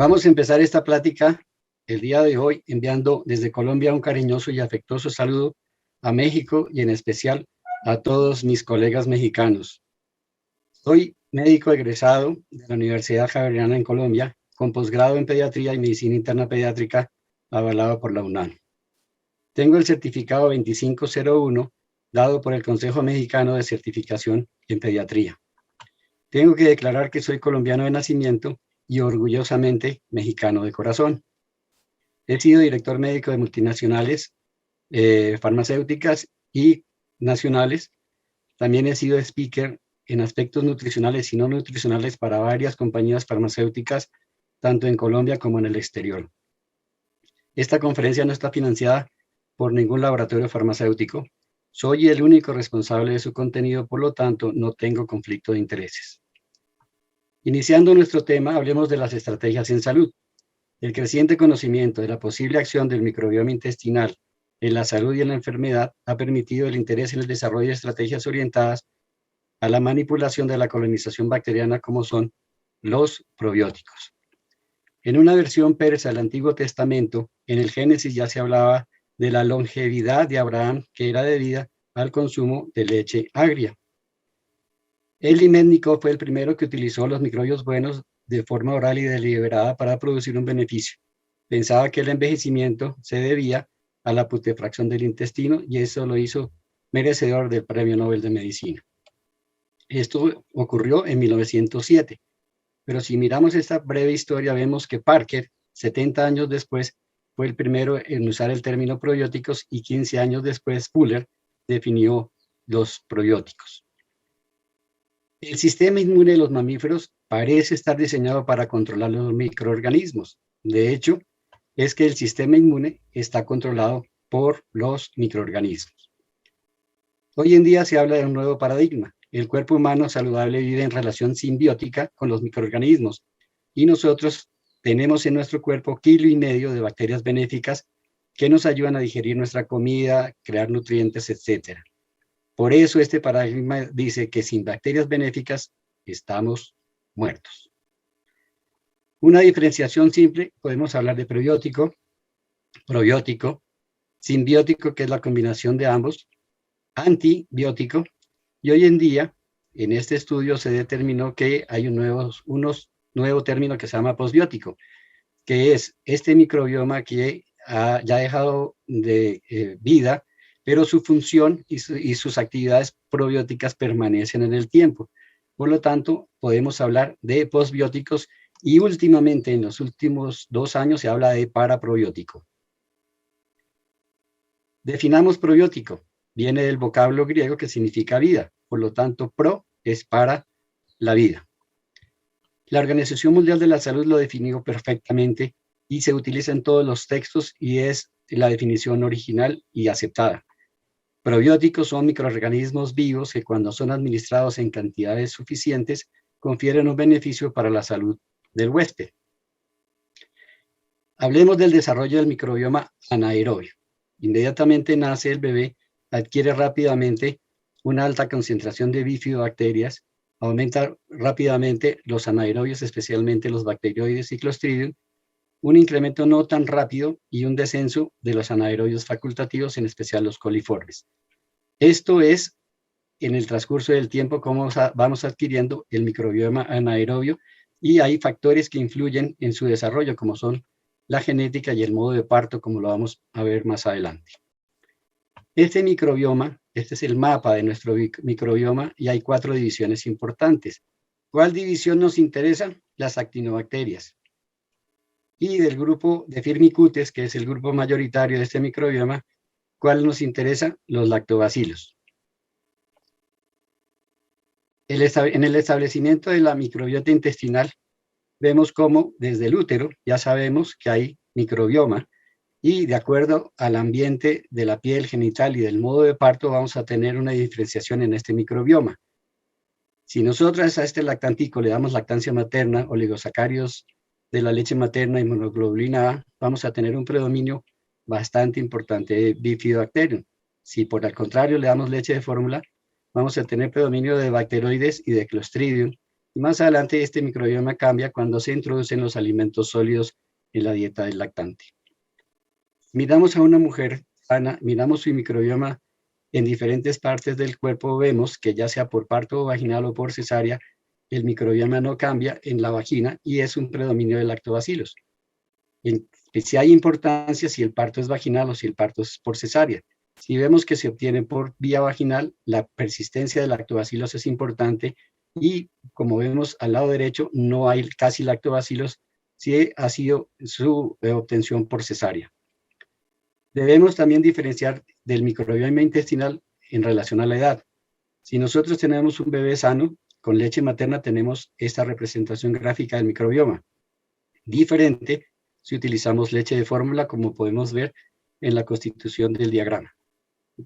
Vamos a empezar esta plática el día de hoy enviando desde Colombia un cariñoso y afectuoso saludo a México y en especial a todos mis colegas mexicanos. Soy médico egresado de la Universidad Javeriana en Colombia, con posgrado en pediatría y medicina interna pediátrica avalado por la UNAM. Tengo el certificado 2501 dado por el Consejo Mexicano de Certificación en Pediatría. Tengo que declarar que soy colombiano de nacimiento y orgullosamente mexicano de corazón. He sido director médico de multinacionales, farmacéuticas y nacionales. También he sido speaker en aspectos nutricionales y no nutricionales para varias compañías farmacéuticas, tanto en Colombia como en el exterior. Esta conferencia no está financiada por ningún laboratorio farmacéutico. Soy el único responsable de su contenido, por lo tanto, no tengo conflicto de intereses. Iniciando nuestro tema, hablemos de las estrategias en salud. El creciente conocimiento de la posible acción del microbioma intestinal en la salud y en la enfermedad ha permitido el interés en el desarrollo de estrategias orientadas a la manipulación de la colonización bacteriana, como son los probióticos. En una versión persa del Antiguo Testamento, en el Génesis ya se hablaba de la longevidad de Abraham, que era debida al consumo de leche agria. Elie Mednikov fue el primero que utilizó los microbios buenos de forma oral y deliberada para producir un beneficio. Pensaba que el envejecimiento se debía a la putrefacción del intestino y eso lo hizo merecedor del Premio Nobel de Medicina. Esto ocurrió en 1907, pero si miramos esta breve historia vemos que Parker, 70 años después, fue el primero en usar el término probióticos y 15 años después Fuller definió los probióticos. El sistema inmune de los mamíferos parece estar diseñado para controlar los microorganismos. De hecho, es que el sistema inmune está controlado por los microorganismos. Hoy en día se habla de un nuevo paradigma. El cuerpo humano saludable vive en relación simbiótica con los microorganismos y nosotros tenemos en nuestro cuerpo 1,5 kilos de bacterias benéficas que nos ayudan a digerir nuestra comida, crear nutrientes, etc. Por eso este paradigma dice que sin bacterias benéficas estamos muertos. Una diferenciación simple, podemos hablar de prebiótico, probiótico, simbiótico, que es la combinación de ambos, antibiótico, y hoy en día, en este estudio se determinó que hay un nuevo término que se llama posbiótico, que es este microbioma que ya ha dejado de vida, pero su función y sus actividades probióticas permanecen en el tiempo. Por lo tanto, podemos hablar de posbióticos y últimamente, en los últimos 2 años, se habla de paraprobiótico. Definamos probiótico. Viene del vocablo griego que significa vida. Por lo tanto, pro es para la vida. La Organización Mundial de la Salud lo definió perfectamente y se utiliza en todos los textos y es la definición original y aceptada. Probióticos son microorganismos vivos que cuando son administrados en cantidades suficientes confieren un beneficio para la salud del huésped. Hablemos del desarrollo del microbioma anaerobio. Inmediatamente nace el bebé, adquiere rápidamente una alta concentración de bifidobacterias, aumenta rápidamente los anaerobios, especialmente los bacteroides y Clostridium, un incremento no tan rápido y un descenso de los anaerobios facultativos, en especial los coliformes. Esto es, en el transcurso del tiempo, cómo vamos adquiriendo el microbioma anaerobio, y hay factores que influyen en su desarrollo, como son la genética y el modo de parto, como lo vamos a ver más adelante. Este microbioma, este es el mapa de nuestro microbioma, y hay 4 divisiones importantes. ¿Cuál división nos interesa? Las actinobacterias. Y del grupo de Firmicutes, que es el grupo mayoritario de este microbioma, ¿cuál nos interesa? Los lactobacilos. En el establecimiento de la microbiota intestinal, vemos cómo desde el útero ya sabemos que hay microbioma, y de acuerdo al ambiente de la piel genital y del modo de parto vamos a tener una diferenciación en este microbioma. Si nosotros a este lactantico le damos lactancia materna, oligosacáridos de la leche materna y monoglobulina A, vamos a tener un predominio bastante importante de Bifidobacterium. Si por el contrario le damos leche de fórmula, vamos a tener predominio de bacteroides y de Clostridium, Y más adelante este microbioma cambia cuando se introducen los alimentos sólidos en la dieta del lactante. Miramos a una mujer sana, miramos su microbioma en diferentes partes del cuerpo, vemos que ya sea por parto vaginal o por cesárea, el microbioma no cambia en la vagina y es un predominio de lactobacilos. Si hay importancia si el parto es vaginal o si el parto es por cesárea. Si vemos que se obtiene por vía vaginal, la persistencia de lactobacilos es importante y como vemos al lado derecho no hay casi lactobacilos si ha sido su obtención por cesárea. Debemos también diferenciar del microbioma intestinal en relación a la edad. Si nosotros tenemos un bebé sano, con leche materna tenemos esta representación gráfica del microbioma. Diferente si utilizamos leche de fórmula, como podemos ver en la constitución del diagrama.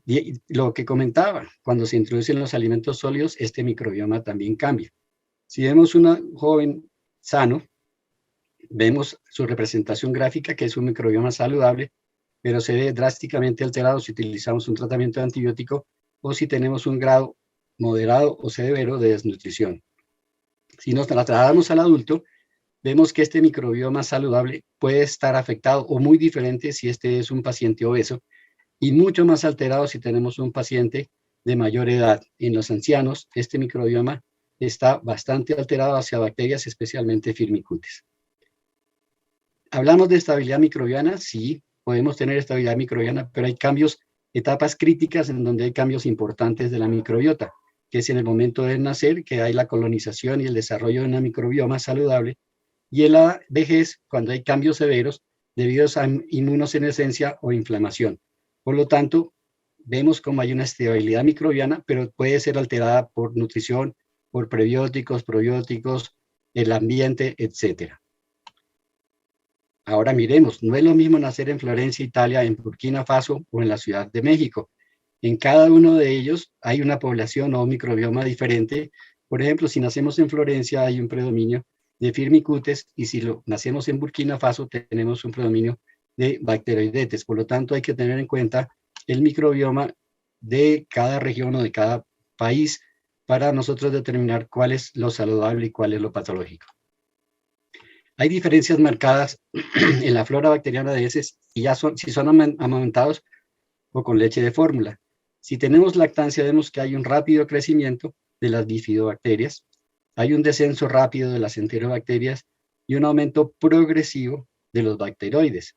Y lo que comentaba, cuando se introducen los alimentos sólidos, este microbioma también cambia. Si vemos un joven sano, vemos su representación gráfica, que es un microbioma saludable, pero se ve drásticamente alterado si utilizamos un tratamiento de antibiótico o si tenemos un grado moderado o severo de desnutrición. Si nos trasladamos al adulto, vemos que este microbioma saludable puede estar afectado o muy diferente si este es un paciente obeso y mucho más alterado si tenemos un paciente de mayor edad. En los ancianos, este microbioma está bastante alterado hacia bacterias, especialmente Firmicutes. ¿Hablamos de estabilidad microbiana? Sí, podemos tener estabilidad microbiana, pero hay cambios, etapas críticas en donde hay cambios importantes de la microbiota, que es en el momento de nacer, que hay la colonización y el desarrollo de una microbioma saludable, y en la vejez, cuando hay cambios severos debido a inmunosenescencia o inflamación. Por lo tanto, vemos como hay una estabilidad microbiana, pero puede ser alterada por nutrición, por prebióticos, probióticos, el ambiente, etcétera. Ahora miremos, no es lo mismo nacer en Florencia, Italia, en Burkina Faso o en la Ciudad de México. En cada uno de ellos hay una población o un microbioma diferente. Por ejemplo, si nacemos en Florencia hay un predominio de Firmicutes y si nacemos en Burkina Faso tenemos un predominio de Bacteroidetes. Por lo tanto, hay que tener en cuenta el microbioma de cada región o de cada país para nosotros determinar cuál es lo saludable y cuál es lo patológico. Hay diferencias marcadas en la flora bacteriana de heces si son amamantados o con leche de fórmula. Si tenemos lactancia, vemos que hay un rápido crecimiento de las bifidobacterias, hay un descenso rápido de las enterobacterias y un aumento progresivo de los bacteroides.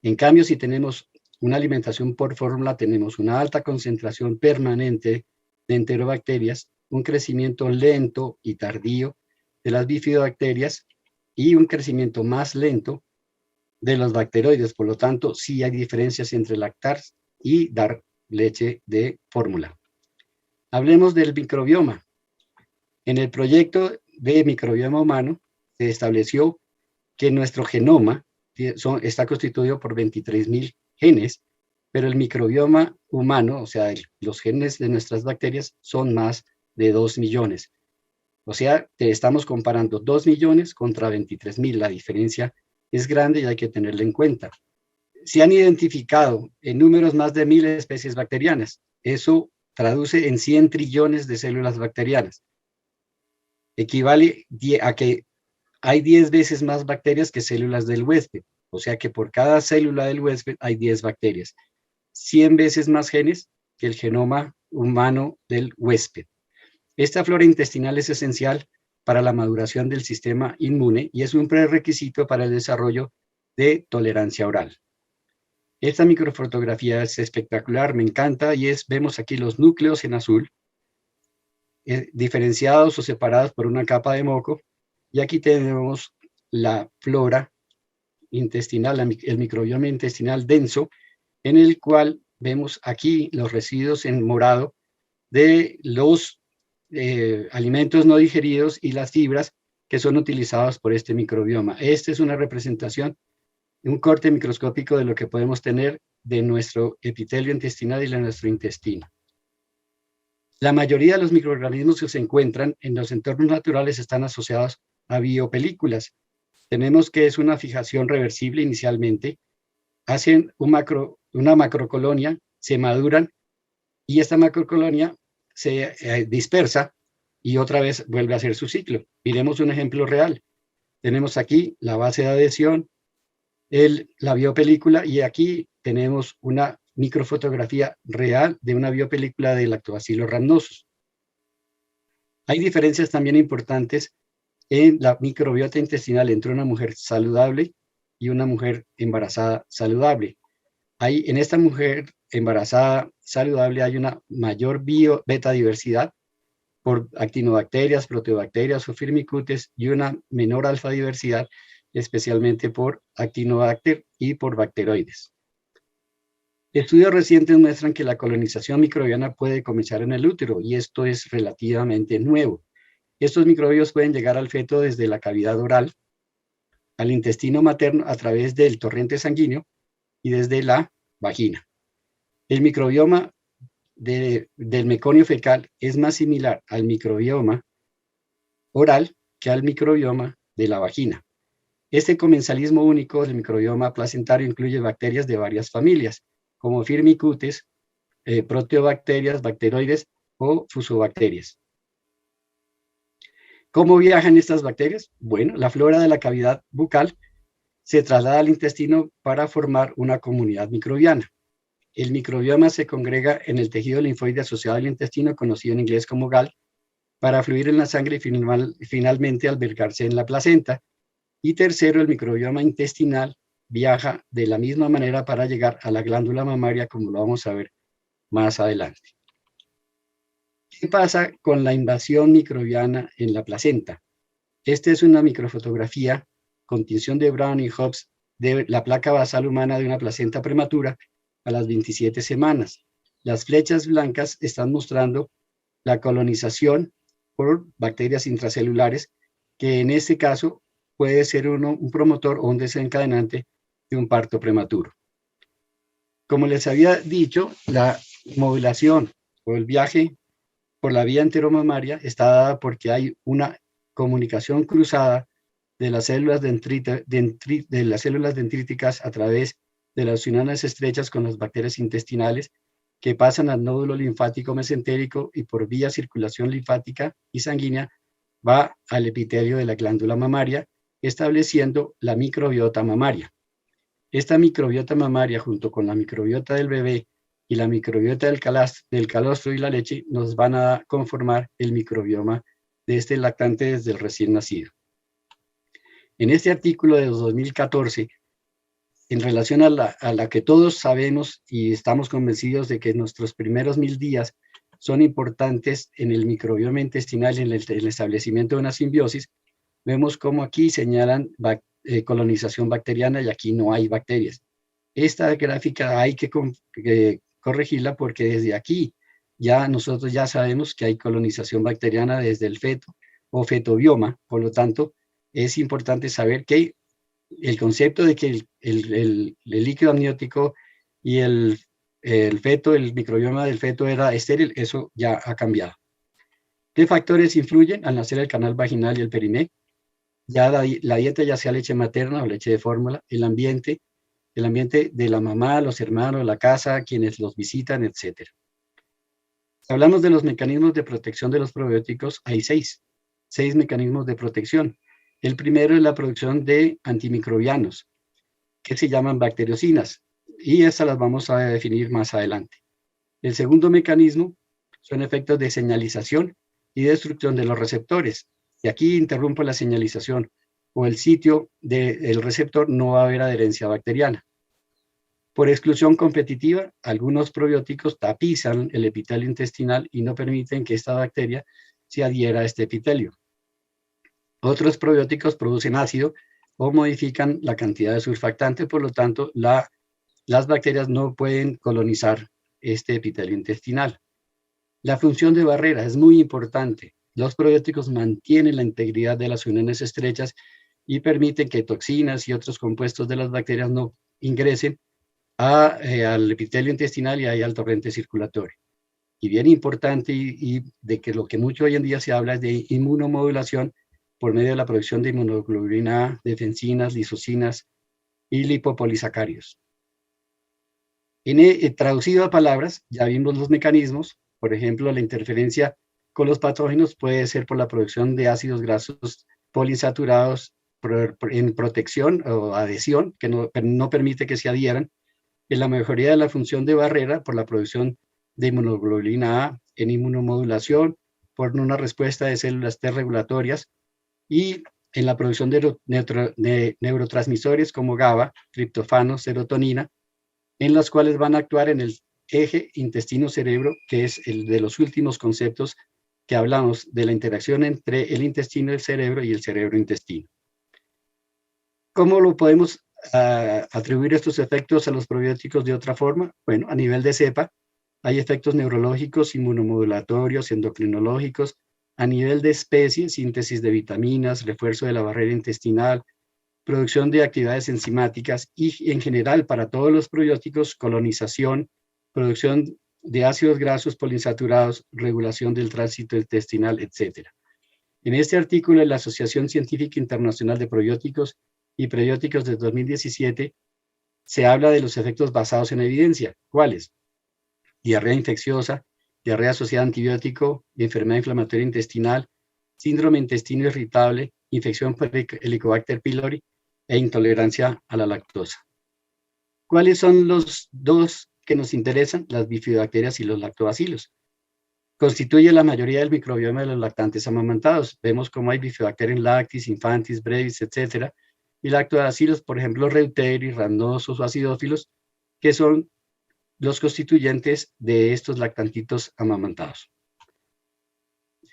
En cambio, si tenemos una alimentación por fórmula, tenemos una alta concentración permanente de enterobacterias, un crecimiento lento y tardío de las bifidobacterias y un crecimiento más lento de los bacteroides. Por lo tanto, sí hay diferencias entre lactar y dar leche de fórmula. Hablemos del microbioma. En el proyecto de microbioma humano se estableció que nuestro genoma está constituido por 23.000 genes, pero el microbioma humano, o sea, los genes de nuestras bacterias son más de 2 millones. O sea, estamos comparando 2 millones contra 23.000. La diferencia es grande y hay que tenerla en cuenta. Se han identificado en números más de 1.000 especies bacterianas. Eso traduce en 100 trillones de células bacterianas. Equivale a que hay 10 veces más bacterias que células del huésped. O sea que por cada célula del huésped hay 10 bacterias. 100 veces más genes que el genoma humano del huésped. Esta flora intestinal es esencial para la maduración del sistema inmune y es un prerequisito para el desarrollo de tolerancia oral. Esta microfotografía es espectacular, me encanta, y vemos aquí los núcleos en azul, diferenciados o separados por una capa de moco, y aquí tenemos la flora intestinal, el microbioma intestinal denso, en el cual vemos aquí los residuos en morado de los alimentos no digeridos y las fibras que son utilizados por este microbioma. Esta es una representación, un corte microscópico de lo que podemos tener de nuestro epitelio intestinal y de nuestro intestino. La mayoría de los microorganismos que se encuentran en los entornos naturales están asociados a biopelículas. Tenemos que es una fijación reversible inicialmente, hacen una macrocolonia, se maduran y esta macrocolonia se dispersa y otra vez vuelve a hacer su ciclo. Miremos un ejemplo real. Tenemos aquí la base de adhesión, la biopelícula, y aquí tenemos una microfotografía real de una biopelícula de Lactobacillus rhamnosus. Hay diferencias también importantes en la microbiota intestinal entre una mujer saludable y una mujer embarazada saludable. En esta mujer embarazada saludable hay una mayor beta diversidad por actinobacterias, proteobacterias o firmicutes, y una menor alfa diversidad, especialmente por actinobacter y por bacteroides. Estudios recientes muestran que la colonización microbiana puede comenzar en el útero, y esto es relativamente nuevo. Estos microbios pueden llegar al feto desde la cavidad oral, al intestino materno a través del torrente sanguíneo y desde la vagina. El microbioma del meconio fecal es más similar al microbioma oral que al microbioma de la vagina. Este comensalismo único del microbioma placentario incluye bacterias de varias familias, como firmicutes, proteobacterias, bacteroides o fusobacterias. ¿Cómo viajan estas bacterias? Bueno, la flora de la cavidad bucal se traslada al intestino para formar una comunidad microbiana. El microbioma se congrega en el tejido linfoide asociado al intestino, conocido en inglés como GAL, para fluir en la sangre y finalmente albergarse en la placenta. Y tercero, el microbioma intestinal viaja de la misma manera para llegar a la glándula mamaria, como lo vamos a ver más adelante. ¿Qué pasa con la invasión microbiana en la placenta? Esta es una microfotografía con tinción de Brown y Hobbs de la placa basal humana de una placenta prematura a las 27 semanas. Las flechas blancas están mostrando la colonización por bacterias intracelulares, que en este caso puede ser un promotor o un desencadenante de un parto prematuro. Como les había dicho, la modulación o el viaje por la vía enteromamaria está dada porque hay una comunicación cruzada de las células dendríticas a través de las uniones estrechas con las bacterias intestinales, que pasan al nódulo linfático mesentérico y por vía circulación linfática y sanguínea va al epitelio de la glándula mamaria, estableciendo la microbiota mamaria. Esta microbiota mamaria, junto con la microbiota del bebé y la microbiota del calostro y la leche, nos van a conformar el microbioma de este lactante desde el recién nacido. En este artículo de 2014, en relación a la que todos sabemos y estamos convencidos de que nuestros primeros 1000 días son importantes en el microbioma intestinal y en el establecimiento de una simbiosis, vemos como aquí señalan colonización bacteriana y aquí no hay bacterias. Esta gráfica hay que corregirla porque desde aquí nosotros ya sabemos que hay colonización bacteriana desde el feto o fetobioma. Por lo tanto, es importante saber que el concepto de que el líquido amniótico y el feto, el microbioma del feto era estéril, eso ya ha cambiado. ¿Qué factores influyen al nacer el canal vaginal y el periné? Ya la dieta, ya sea leche materna o leche de fórmula, el ambiente de la mamá, los hermanos, la casa, quienes los visitan, etc. Hablamos de los mecanismos de protección de los probióticos. Hay seis mecanismos de protección. El primero es la producción de antimicrobianos, que se llaman bacteriocinas, y estas las vamos a definir más adelante. El segundo mecanismo son efectos de señalización y destrucción de los receptores. Y aquí interrumpo la señalización o el sitio del receptor, no va a haber adherencia bacteriana. Por exclusión competitiva, algunos probióticos tapizan el epitelio intestinal y no permiten que esta bacteria se adhiera a este epitelio. Otros probióticos producen ácido o modifican la cantidad de surfactante, por lo tanto, las bacterias no pueden colonizar este epitelio intestinal. La función de barrera es muy importante. Los probióticos mantienen la integridad de las uniones estrechas y permiten que toxinas y otros compuestos de las bacterias no ingresen al epitelio intestinal y ahí al torrente circulatorio. Y bien importante, y de que lo que mucho hoy en día se habla es de inmunomodulación por medio de la producción de inmunoglobulina A, defensinas, lisocinas y lipopolisacáridos. Traducido a palabras, ya vimos los mecanismos, por ejemplo, la interferencia con los patógenos puede ser por la producción de ácidos grasos poliinsaturados en protección o adhesión, que no permite que se adhieran, en la mejoría de la función de barrera por la producción de inmunoglobulina A, en inmunomodulación, por una respuesta de células T regulatorias, y en la producción de neurotransmisores como GABA, triptofano, serotonina, en las cuales van a actuar en el eje intestino-cerebro, que es el de los últimos conceptos que hablamos de la interacción entre el intestino, el cerebro y el cerebro-intestino. ¿Cómo lo podemos atribuir estos efectos a los probióticos de otra forma? Bueno, a nivel de cepa, hay efectos neurológicos, inmunomodulatorios, endocrinológicos, a nivel de especie, síntesis de vitaminas, refuerzo de la barrera intestinal, producción de actividades enzimáticas y, en general, para todos los probióticos, colonización, producción de ácidos grasos poliinsaturados, regulación del tránsito intestinal, etc. En este artículo de la Asociación Científica Internacional de Probióticos y Prebióticos de 2017, se habla de los efectos basados en evidencia. ¿Cuáles? Diarrea infecciosa, diarrea asociada a antibiótico, enfermedad inflamatoria intestinal, síndrome intestino irritable, infección por Helicobacter pylori e intolerancia a la lactosa. ¿Cuáles son los dos que nos interesan? Las bifidobacterias y los lactobacilos. Constituye la mayoría del microbioma de los lactantes amamantados. Vemos cómo hay bifidobacterium lactis, infantis, brevis, etc. Y lactobacilos, por ejemplo, reuteri, rhamnosus o acidófilos, que son los constituyentes de estos lactantitos amamantados.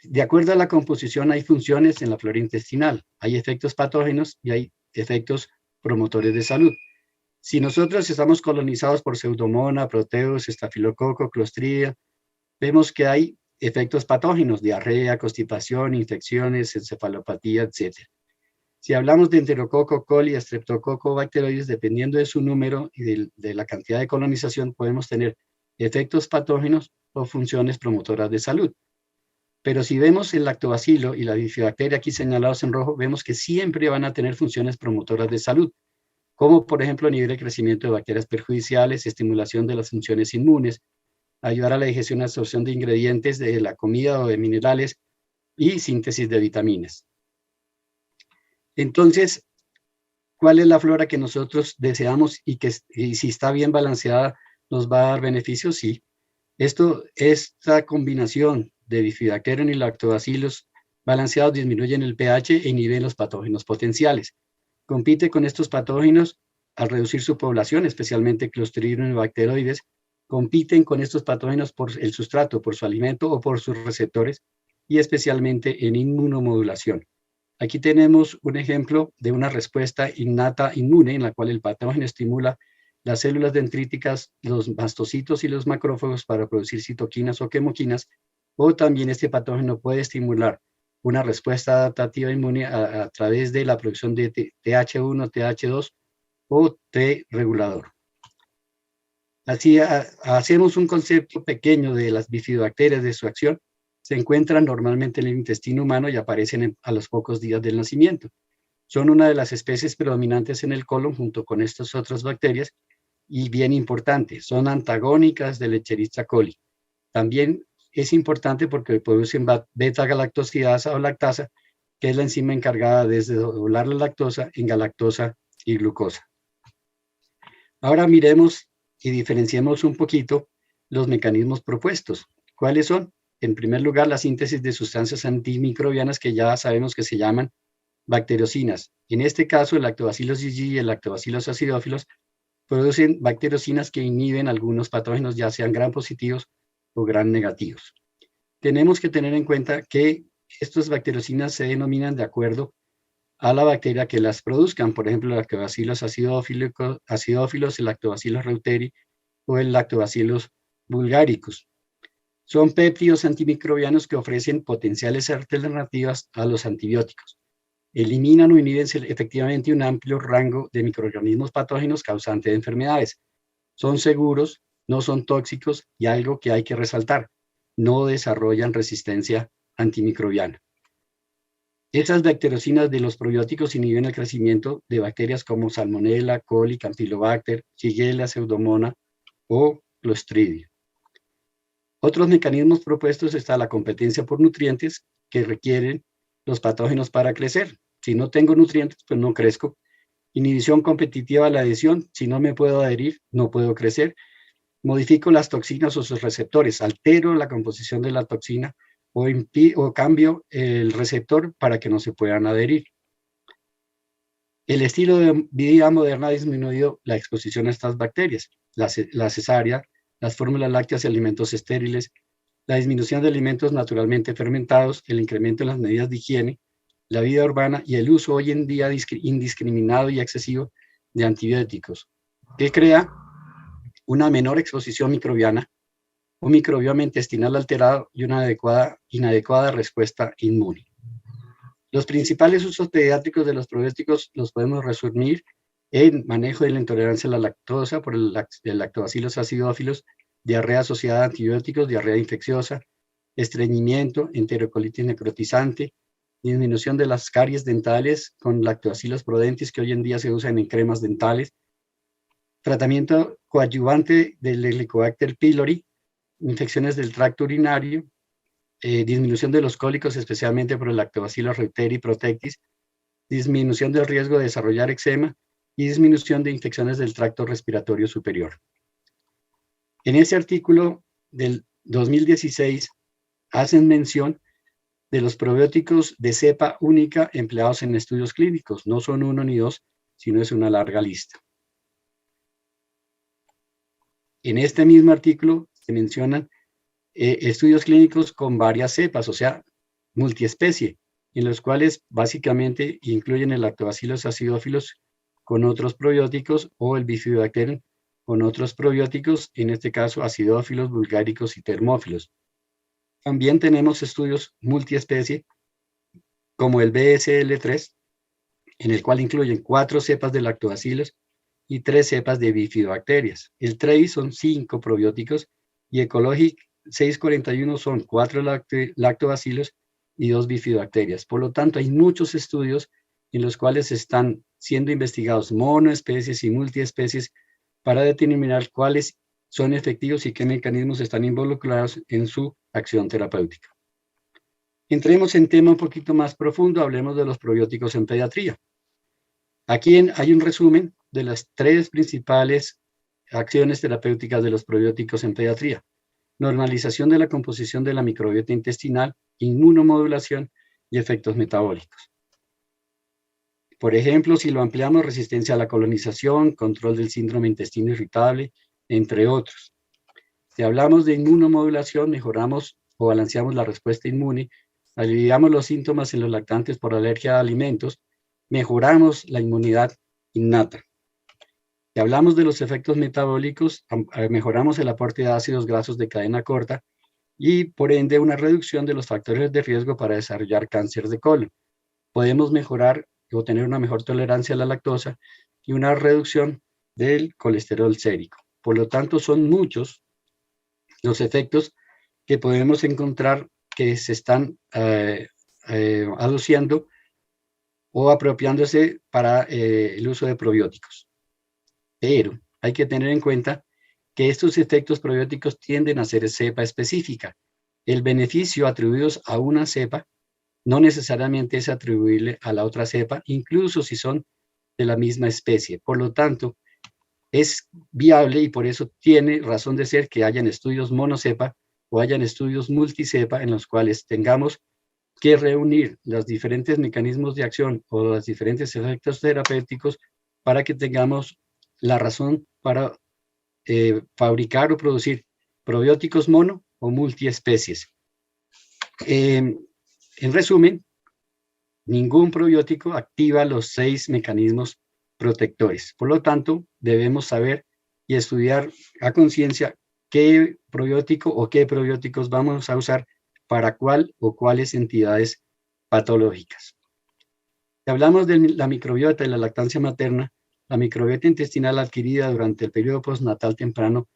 De acuerdo a la composición, hay funciones en la flora intestinal, hay efectos patógenos y hay efectos promotores de salud. Si nosotros estamos colonizados por Pseudomonas, Proteus, Estafilococo, Clostridia, vemos que hay efectos patógenos, diarrea, constipación, infecciones, encefalopatía, etc. Si hablamos de Enterococo, coli, Streptococo, bacteroides, dependiendo de su número y de la cantidad de colonización, podemos tener efectos patógenos o funciones promotoras de salud. Pero si vemos el lactobacilo y la bifidobacteria aquí señalados en rojo, vemos que siempre van a tener funciones promotoras de salud, como por ejemplo inhibir el crecimiento de bacterias perjudiciales, estimulación de las funciones inmunes, ayudar a la digestión y absorción de ingredientes de la comida o de minerales y síntesis de vitaminas. Entonces, ¿cuál es la flora que nosotros deseamos y si está bien balanceada nos va a dar beneficios? Sí. Esta combinación de bifidobacterium y lactobacilos balanceados disminuyen el pH e inhiben los patógenos potenciales. Compite con estos patógenos al reducir su población, especialmente Clostridium y bacteroides. Compiten con estos patógenos por el sustrato, por su alimento o por sus receptores y especialmente en inmunomodulación. Aquí tenemos un ejemplo de una respuesta innata inmune en la cual el patógeno estimula las células dendríticas, los mastocitos y los macrófagos para producir citoquinas o quemoquinas, o también este patógeno puede estimular una respuesta adaptativa inmune a través de la producción de TH1, TH2 o T regulador. Así hacemos un concepto pequeño de las bifidobacterias, de su acción. Se encuentran normalmente en el intestino humano y aparecen a los pocos días del nacimiento. Son una de las especies predominantes en el colon junto con estas otras bacterias y bien importante, son antagónicas del Escherichia coli. También es importante porque producen beta-galactosidasa o lactasa, que es la enzima encargada de desdoblar la lactosa en galactosa y glucosa. Ahora miremos y diferenciemos un poquito los mecanismos propuestos. ¿Cuáles son? En primer lugar, la síntesis de sustancias antimicrobianas que ya sabemos que se llaman bacteriocinas. En este caso, el Lactobacillus GG y el Lactobacillus acidófilos producen bacteriocinas que inhiben algunos patógenos, ya sean gram positivos o gram negativos. Tenemos que tener en cuenta que estas bacteriocinas se denominan de acuerdo a la bacteria que las produzcan, por ejemplo, el Lactobacillus acidófilos, el Lactobacillus reuteri o el Lactobacillus bulgaricus. Son péptidos antimicrobianos que ofrecen potenciales alternativas a los antibióticos. Eliminan o inhiben efectivamente un amplio rango de microorganismos patógenos causantes de enfermedades. Son seguros, no son tóxicos y algo que hay que resaltar, no desarrollan resistencia antimicrobiana. Esas bacteriocinas de los probióticos inhiben el crecimiento de bacterias como Salmonella, coli, Campylobacter, Shigella, Pseudomonas o Clostridium. Otros mecanismos propuestos está la competencia por nutrientes que requieren los patógenos para crecer. Si no tengo nutrientes, pues no crezco. Inhibición competitiva a la adhesión. Si no me puedo adherir, no puedo crecer. Modifico las toxinas o sus receptores. Altero la composición de la toxina o cambio el receptor para que no se puedan adherir. El estilo de vida moderna ha disminuido la exposición a estas bacterias. La cesárea, las fórmulas lácteas y alimentos estériles, la disminución de alimentos naturalmente fermentados, el incremento en las medidas de higiene, la vida urbana y el uso hoy en día indiscriminado y excesivo de antibióticos, que crea una menor exposición microbiana, un microbioma intestinal alterado y una inadecuada respuesta inmune. Los principales usos pediátricos de los probióticos los podemos resumir en manejo de la intolerancia a la lactosa por el lactobacillus acidófilos, diarrea asociada a antibióticos, diarrea infecciosa, estreñimiento, enterocolitis necrotizante, disminución de las caries dentales con lactobacillus prudentis que hoy en día se usan en cremas dentales, tratamiento coadyuvante del Helicobacter pylori, infecciones del tracto urinario, disminución de los cólicos, especialmente por el Lactobacillus reuteri protectis, disminución del riesgo de desarrollar eczema y disminución de infecciones del tracto respiratorio superior. En ese artículo del 2016 hacen mención de los probióticos de cepa única empleados en estudios clínicos. No son uno ni dos, sino es una larga lista. En este mismo artículo se mencionan estudios clínicos con varias cepas, o sea, multiespecie, en los cuales básicamente incluyen el Lactobacillus acidófilos con otros probióticos o el Bifidobacterium con otros probióticos, en este caso acidófilos, bulgáricos y termófilos. También tenemos estudios multiespecie como el BSL3, en el cual incluyen 4 cepas de lactobacillus y 3 cepas de bifidobacterias. El TREI son 5 probióticos y Ecologic 641 son 4 lactobacillus y 2 bifidobacterias. Por lo tanto, hay muchos estudios en los cuales están siendo investigados monoespecies y multiespecies para determinar cuáles son efectivos y qué mecanismos están involucrados en su acción terapéutica. Entremos en tema un poquito más profundo, hablemos de los probióticos en pediatría. Aquí hay un resumen de las 3 principales acciones terapéuticas de los probióticos en pediatría. Normalización de la composición de la microbiota intestinal, inmunomodulación y efectos metabólicos. Por ejemplo, si lo ampliamos, resistencia a la colonización, control del síndrome intestino irritable, entre otros. Si hablamos de inmunomodulación, mejoramos o balanceamos la respuesta inmune, aliviamos los síntomas en los lactantes por alergia a alimentos, mejoramos la inmunidad innata. Si hablamos de los efectos metabólicos, mejoramos el aporte de ácidos grasos de cadena corta y, por ende, una reducción de los factores de riesgo para desarrollar cáncer de colon. Podemos mejorar o tener una mejor tolerancia a la lactosa y una reducción del colesterol sérico. Por lo tanto, son muchos los efectos que podemos encontrar que se están aduciendo o apropiándose para el uso de probióticos. Pero hay que tener en cuenta que estos efectos probióticos tienden a ser cepa específica. El beneficio atribuido a una cepa no necesariamente es atribuible a la otra cepa, incluso si son de la misma especie. Por lo tanto, es viable y por eso tiene razón de ser que hayan estudios monocepa o hayan estudios multicepa en los cuales tengamos que reunir los diferentes mecanismos de acción o los diferentes efectos terapéuticos para que tengamos la razón para fabricar o producir probióticos mono o multiespecies. En resumen, ningún probiótico activa los 6 mecanismos protectores. Por lo tanto, debemos saber y estudiar a conciencia qué probiótico o qué probióticos vamos a usar para cuál o cuáles entidades patológicas. Si hablamos de la microbiota y la lactancia materna, la microbiota intestinal adquirida durante el periodo postnatal temprano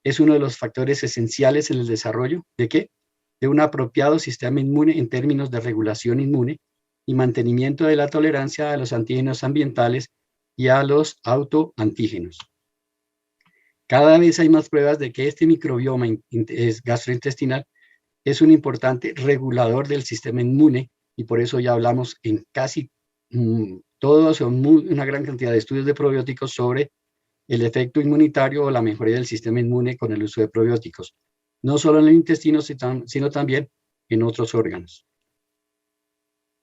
es uno de los factores esenciales en el desarrollo ¿de qué? De un apropiado sistema inmune en términos de regulación inmune y mantenimiento de la tolerancia a los antígenos ambientales y a los autoantígenos. Cada vez hay más pruebas de que este microbioma gastrointestinal es un importante regulador del sistema inmune y por eso ya hablamos en casi todos o una gran cantidad de estudios de probióticos sobre el efecto inmunitario o la mejoría del sistema inmune con el uso de probióticos, no solo en el intestino, sino también en otros órganos.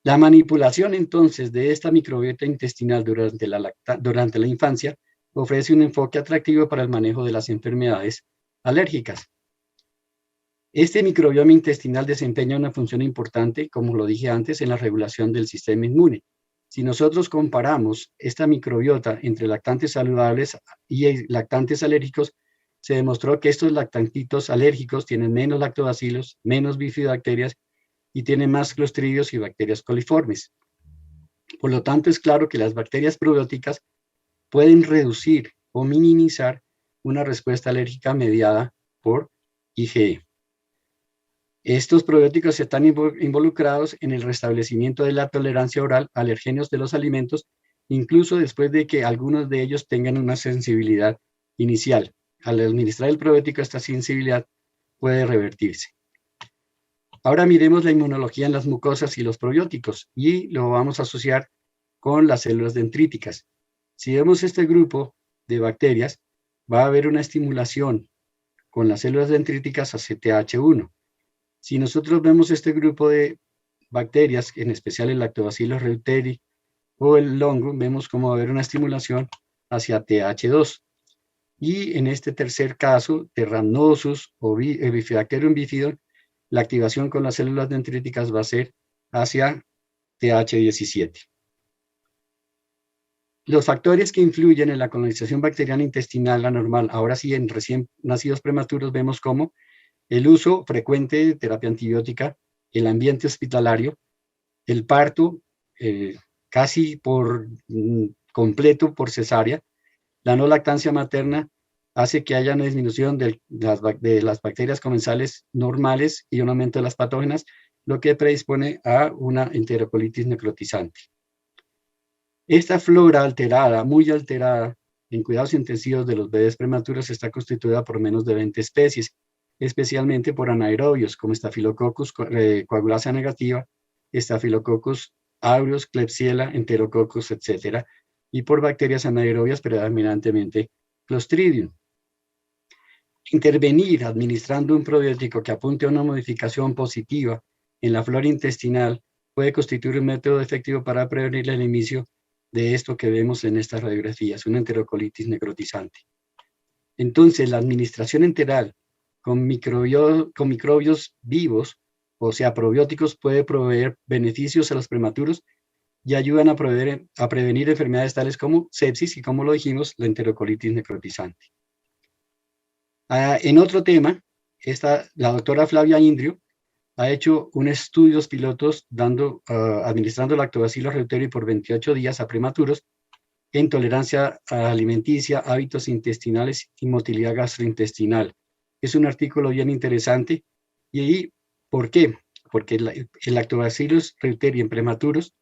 La manipulación entonces de esta microbiota intestinal durante la infancia ofrece un enfoque atractivo para el manejo de las enfermedades alérgicas. Este microbioma intestinal desempeña una función importante, como lo dije antes, en la regulación del sistema inmune. Si nosotros comparamos esta microbiota entre lactantes saludables y lactantes alérgicos, se demostró que estos lactantitos alérgicos tienen menos lactobacilos, menos bifidobacterias y tienen más clostridios y bacterias coliformes. Por lo tanto, es claro que las bacterias probióticas pueden reducir o minimizar una respuesta alérgica mediada por IgE. Estos probióticos están involucrados en el restablecimiento de la tolerancia oral a alergenos de los alimentos, incluso después de que algunos de ellos tengan una sensibilidad inicial. Al administrar el probiótico, esta sensibilidad puede revertirse. Ahora miremos la inmunología en las mucosas y los probióticos, y lo vamos a asociar con las células dendríticas. Si vemos este grupo de bacterias, va a haber una estimulación con las células dendríticas a CTH1. Si nosotros vemos este grupo de bacterias, en especial el Lactobacillus reuteri o el Longum, vemos cómo va a haber una estimulación hacia TH2. Y en este tercer caso, Rhamnosus o Bifidobacterium bifidum, la activación con las células dendríticas va a ser hacia TH17. Los factores que influyen en la colonización bacteriana intestinal anormal, ahora sí en recién nacidos prematuros, vemos cómo el uso frecuente de terapia antibiótica, el ambiente hospitalario, el parto casi por completo por cesárea, la no lactancia materna hace que haya una disminución de las bacterias comensales normales y un aumento de las patógenas, lo que predispone a una enterocolitis necrotizante. Esta flora alterada, muy alterada, en cuidados intensivos de los bebés prematuros está constituida por menos de 20 especies, especialmente por anaerobios como Staphylococcus coagulasa negativa, Staphylococcus aureus, Klebsiella, Enterococcus, etc., y por bacterias anaerobias predominantemente Clostridium. Intervenir administrando un probiótico que apunte a una modificación positiva en la flora intestinal puede constituir un método efectivo para prevenir el inicio de esto que vemos en estas radiografías, una enterocolitis necrotizante. Entonces, la administración enteral con microbios vivos, o sea, probióticos, puede proveer beneficios a los prematuros y ayudan a prevenir enfermedades tales como sepsis y, como lo dijimos, la enterocolitis necrotizante. En otro tema, la doctora Flavia Indrio ha hecho unos estudios pilotos administrando Lactobacillus reuteri por 28 días a prematuros en tolerancia alimenticia, hábitos intestinales y motilidad gastrointestinal. Es un artículo bien interesante. ¿Y por qué? Porque el Lactobacillus reuteri en prematuros,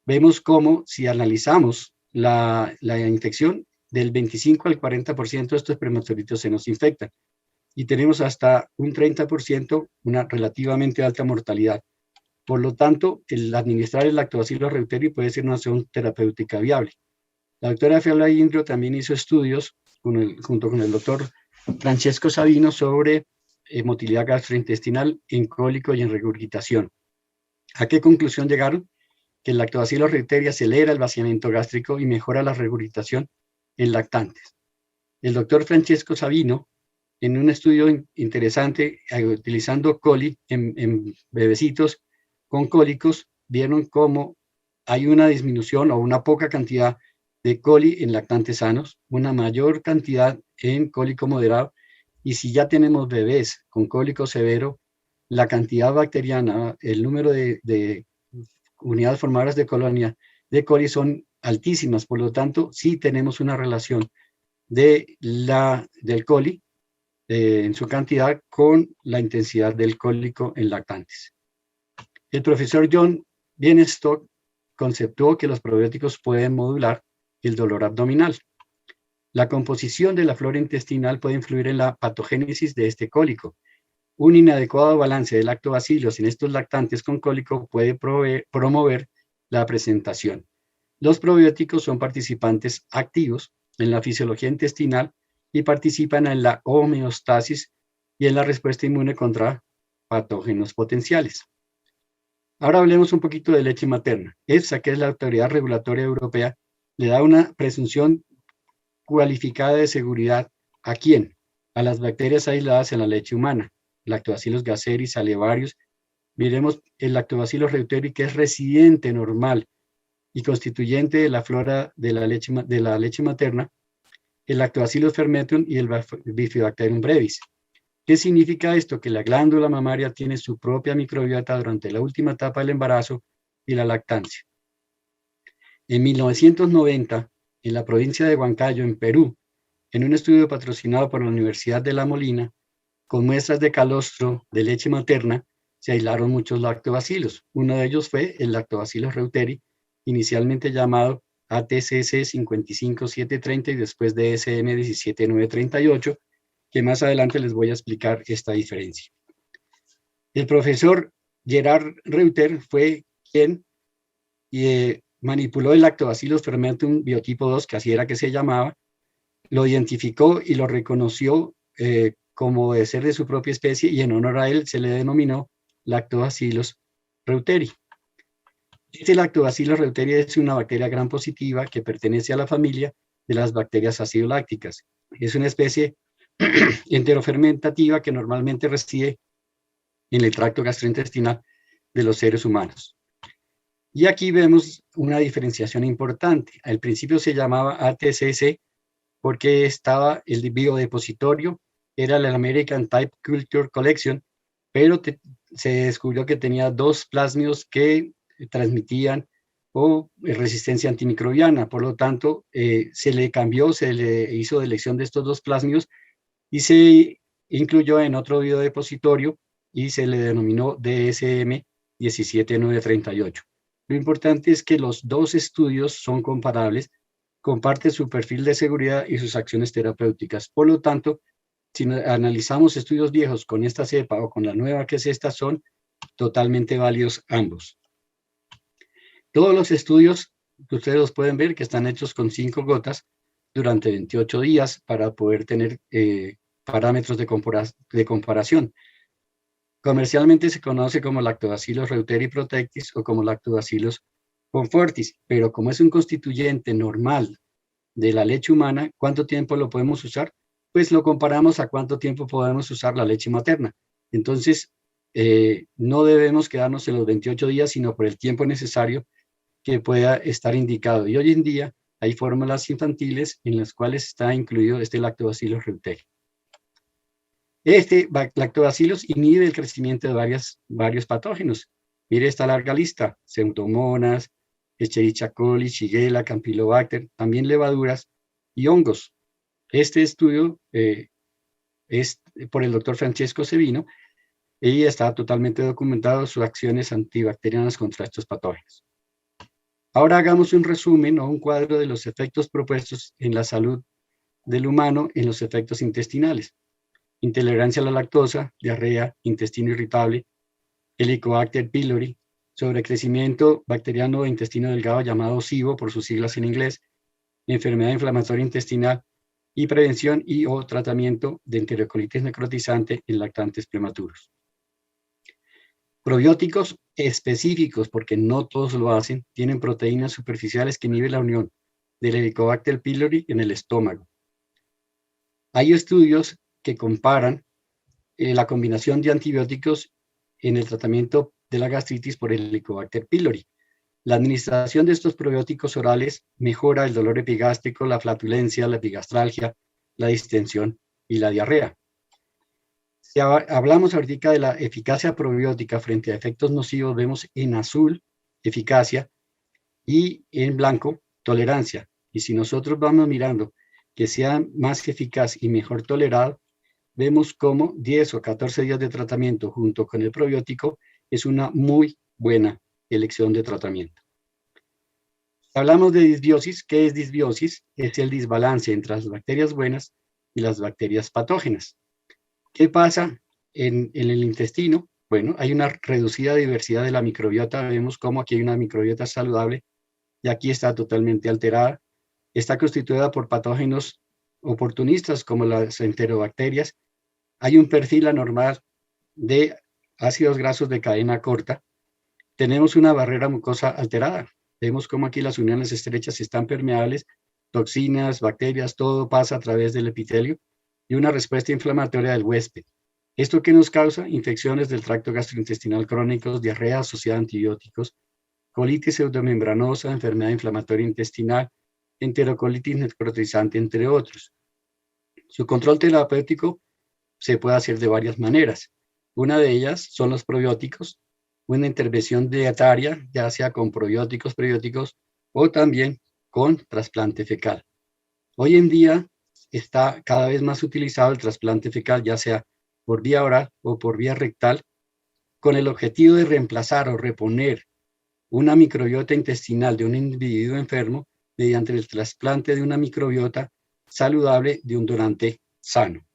vemos cómo si analizamos la infección, del 25 al 40% de estos prematuritos se nos infectan. Y tenemos hasta un 30% una relativamente alta mortalidad. Por lo tanto, el administrar el Lactobacillus reuteri puede ser una opción terapéutica viable. La doctora Flavia Indrio también hizo estudios junto con el doctor Francesco Savino sobre motilidad gastrointestinal en cólico y en regurgitación. ¿A qué conclusión llegaron? Que el Lactobacillus reuteri acelera el vaciamiento gástrico y mejora la regurgitación en lactantes. El doctor Francesco Savino, en un estudio interesante, utilizando coli en bebecitos con cólicos, vieron cómo hay una disminución o una poca cantidad de coli en lactantes sanos, una mayor cantidad en cólico moderado, y si ya tenemos bebés con cólico severo, la cantidad bacteriana, el número de unidades formadoras de colonia de coli son altísimas, por lo tanto, sí tenemos una relación del coli en su cantidad con la intensidad del cólico en lactantes. El profesor John Bienstock conceptuó que los probióticos pueden modular el dolor abdominal. La composición de la flora intestinal puede influir en la patogénesis de este cólico. Un inadecuado balance de lactobacilos en estos lactantes con cólico puede promover la presentación. Los probióticos son participantes activos en la fisiología intestinal y participan en la homeostasis y en la respuesta inmune contra patógenos potenciales. Ahora hablemos un poquito de leche materna. EFSA, que es la Autoridad Regulatoria Europea, le da una presunción cualificada de seguridad. ¿A quién? A las bacterias aisladas en la leche humana, Lactobacillus gasseri, salivarius. Miremos el Lactobacillus reuteri, que es residente normal y constituyente de la flora de la leche materna, el Lactobacillus fermentum y el Bifidobacterium brevis. ¿Qué significa esto? Que la glándula mamaria tiene su propia microbiota durante la última etapa del embarazo y la lactancia. En 1990, en la provincia de Huancayo, en Perú, en un estudio patrocinado por la Universidad de La Molina, con muestras de calostro de leche materna, se aislaron muchos lactobacilos. Uno de ellos fue el Lactobacillus reuteri, inicialmente llamado ATCC 55730 y después DSM 17938, que más adelante les voy a explicar esta diferencia. El profesor Gerard Reuter fue quien manipuló el Lactobacillus fermentum biotipo 2, que así era que se llamaba, lo identificó y lo reconoció como de ser de su propia especie, y en honor a él se le denominó Lactobacillus reuteri. Este Lactobacillus reuteri es una bacteria gram positiva que pertenece a la familia de las bacterias acidolácticas. Es una especie enterofermentativa que normalmente reside en el tracto gastrointestinal de los seres humanos. Y aquí vemos una diferenciación importante. Al principio se llamaba ATCC porque estaba el biodepositorio, era el American Type Culture Collection, pero se descubrió que tenía dos plásmidos que transmitían resistencia antimicrobiana. Por lo tanto, se le cambió, se le hizo elección de estos dos plásmidos y se incluyó en otro biodepositorio y se le denominó DSM 17938. Lo importante es que los dos estudios son comparables, comparten su perfil de seguridad y sus acciones terapéuticas. Por lo tanto, si analizamos estudios viejos con esta cepa o con la nueva que es esta, son totalmente válidos ambos. Todos los estudios, ustedes los pueden ver, que están hechos con 5 gotas durante 28 días para poder tener parámetros de comparación. Comercialmente se conoce como Lactobacillus reuteri protectis o como Lactobacillus confortis, pero como es un constituyente normal de la leche humana, ¿cuánto tiempo lo podemos usar? Pues lo comparamos a cuánto tiempo podemos usar la leche materna. Entonces, no debemos quedarnos en los 28 días, sino por el tiempo necesario que pueda estar indicado. Y hoy en día hay fórmulas infantiles en las cuales está incluido este Lactobacillus reuteri. Este Lactobacillus inhibe el crecimiento de varios patógenos. Mire esta larga lista: Pseudomonas, Escherichia coli, Shigella, Campylobacter, también levaduras y hongos. Este estudio es por el doctor Francesco Sevino y está totalmente documentado sus acciones antibacterianas contra estos patógenos. Ahora hagamos un resumen o un cuadro de los efectos propuestos en la salud del humano en los efectos intestinales: intolerancia a la lactosa, diarrea, intestino irritable, Helicobacter pylori, sobrecrecimiento bacteriano de intestino delgado llamado SIBO por sus siglas en inglés, enfermedad inflamatoria intestinal y prevención y o tratamiento de enterocolitis necrotizante en lactantes prematuros. Probióticos específicos, porque no todos lo hacen, tienen proteínas superficiales que inhiben la unión del Helicobacter pylori en el estómago. Hay estudios que comparan la combinación de antibióticos en el tratamiento de la gastritis por el Helicobacter pylori. La administración de estos probióticos orales mejora el dolor epigástrico, la flatulencia, la epigastralgia, la distensión y la diarrea. Si hablamos ahorita de la eficacia probiótica frente a efectos nocivos, vemos en azul eficacia y en blanco tolerancia. Y si nosotros vamos mirando que sea más eficaz y mejor tolerado, vemos cómo 10 o 14 días de tratamiento junto con el probiótico es una muy buena elección de tratamiento. Hablamos de disbiosis. ¿Qué es disbiosis? Es el desbalance entre las bacterias buenas y las bacterias patógenas. ¿Qué pasa en el intestino? Bueno, hay una reducida diversidad de la microbiota. Vemos cómo aquí hay una microbiota saludable y aquí está totalmente alterada. Está constituida por patógenos oportunistas como las enterobacterias. Hay un perfil anormal de ácidos grasos de cadena corta. Tenemos una barrera mucosa alterada. Vemos cómo aquí las uniones estrechas están permeables, toxinas, bacterias, todo pasa a través del epitelio y una respuesta inflamatoria del huésped. ¿Esto qué nos causa? Infecciones del tracto gastrointestinal crónicos, diarrea asociada a antibióticos, colitis pseudomembranosa, enfermedad inflamatoria intestinal, enterocolitis necrotizante, entre otros. Su control terapéutico se puede hacer de varias maneras. Una de ellas son los probióticos, una intervención dietaria, ya sea con probióticos, prebióticos o también con trasplante fecal. Hoy en día está cada vez más utilizado el trasplante fecal, ya sea por vía oral o por vía rectal, con el objetivo de reemplazar o reponer una microbiota intestinal de un individuo enfermo mediante el trasplante de una microbiota saludable de un donante sano.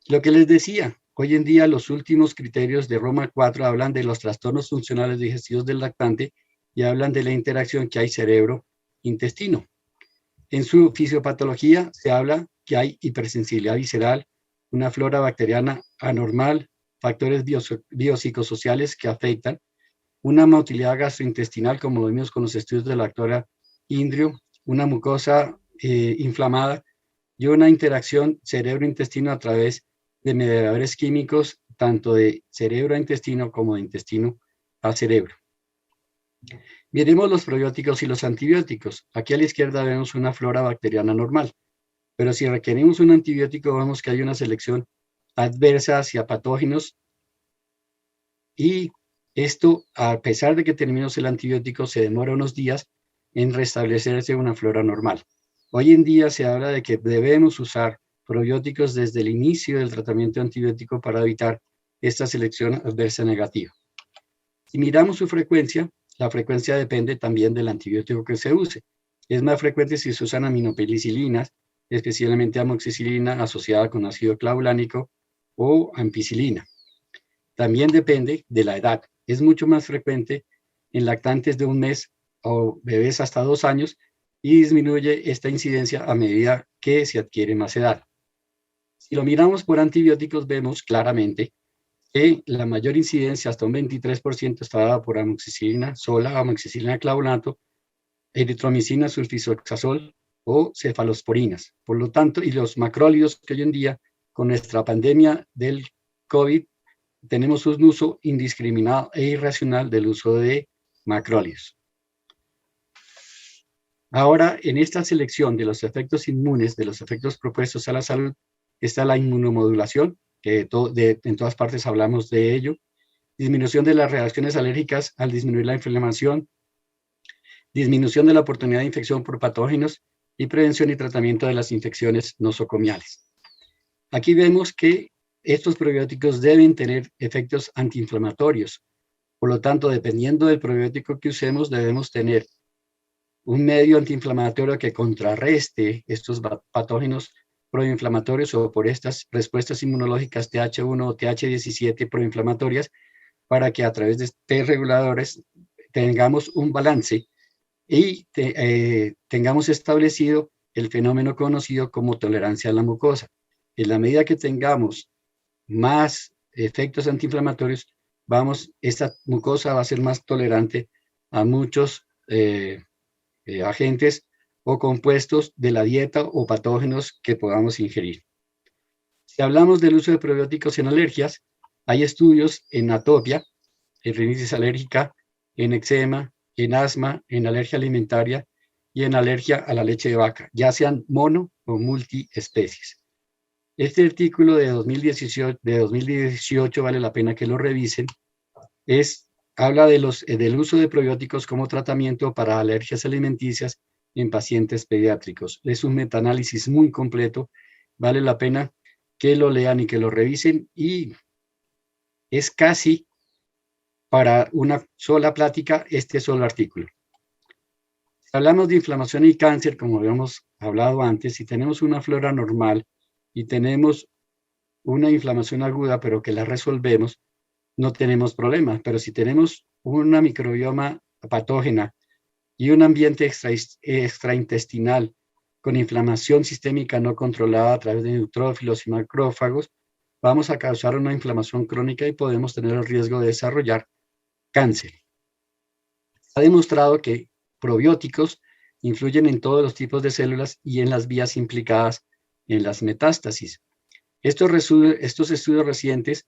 Lo que les decía, hoy en día los últimos criterios de Roma 4 hablan de los trastornos funcionales digestivos del lactante y hablan de la interacción que hay cerebro-intestino. En su fisiopatología se habla que hay hipersensibilidad visceral, una flora bacteriana anormal, factores biopsicosociales que afectan, una motilidad gastrointestinal, como lo vimos con los estudios de la doctora Indrio, una mucosa inflamada y una interacción cerebro-intestino a través de mediadores químicos, tanto de cerebro a intestino como de intestino a cerebro. Miremos los probióticos y los antibióticos. Aquí a la izquierda vemos una flora bacteriana normal, pero si requerimos un antibiótico vemos que hay una selección adversa hacia patógenos y esto, a pesar de que terminemos el antibiótico, se demora unos días en restablecerse una flora normal. Hoy en día se habla de que debemos usar probióticos desde el inicio del tratamiento antibiótico para evitar esta selección adversa negativa. Si miramos su frecuencia, la frecuencia depende también del antibiótico que se use. Es más frecuente si se usan aminopenicilinas, especialmente amoxicilina asociada con ácido clavulánico o ampicilina. También depende de la edad. Es mucho más frecuente en lactantes de un mes o bebés hasta 2 años y disminuye esta incidencia a medida que se adquiere más edad. Si lo miramos por antibióticos, vemos claramente que la mayor incidencia, hasta un 23%, está dada por amoxicilina sola, amoxicilina clavulato, eritromicina, sulfisoxazol o cefalosporinas. Por lo tanto, y los macrólidos que hoy en día, con nuestra pandemia del COVID, tenemos un uso indiscriminado e irracional del uso de macrólidos. Ahora, en esta selección de los efectos inmunes, de los efectos propuestos a la salud, está la inmunomodulación, que en todas partes hablamos de ello, disminución de las reacciones alérgicas al disminuir la inflamación, disminución de la oportunidad de infección por patógenos y prevención y tratamiento de las infecciones nosocomiales. Aquí vemos que estos probióticos deben tener efectos antiinflamatorios. Por lo tanto, dependiendo del probiótico que usemos, debemos tener un medio antiinflamatorio que contrarreste estos patógenos proinflamatorios o por estas respuestas inmunológicas TH1 o TH17 proinflamatorias, para que a través de T reguladores tengamos un balance y tengamos establecido el fenómeno conocido como tolerancia a la mucosa. En la medida que tengamos más efectos antiinflamatorios, esta mucosa va a ser más tolerante a muchos agentes o compuestos de la dieta o patógenos que podamos ingerir. Si hablamos del uso de probióticos en alergias, hay estudios en atopia, en rinitis alérgica, en eczema, en asma, en alergia alimentaria y en alergia a la leche de vaca, ya sean mono o multiespecies. Este artículo de 2018 vale la pena que lo revisen. Habla del uso de probióticos como tratamiento para alergias alimenticias en pacientes pediátricos. Es un metaanálisis muy completo, vale la pena que lo lean y que lo revisen, y es casi para una sola plática este solo artículo. Hablamos de inflamación y cáncer, como habíamos hablado antes. Si tenemos una flora normal y tenemos una inflamación aguda, pero que la resolvemos, no tenemos problema. Pero si tenemos una microbioma patógena y un ambiente extraintestinal con inflamación sistémica no controlada a través de neutrófilos y macrófagos, vamos a causar una inflamación crónica y podemos tener el riesgo de desarrollar cáncer. Ha demostrado que probióticos influyen en todos los tipos de células y en las vías implicadas en las metástasis. Estos estudios recientes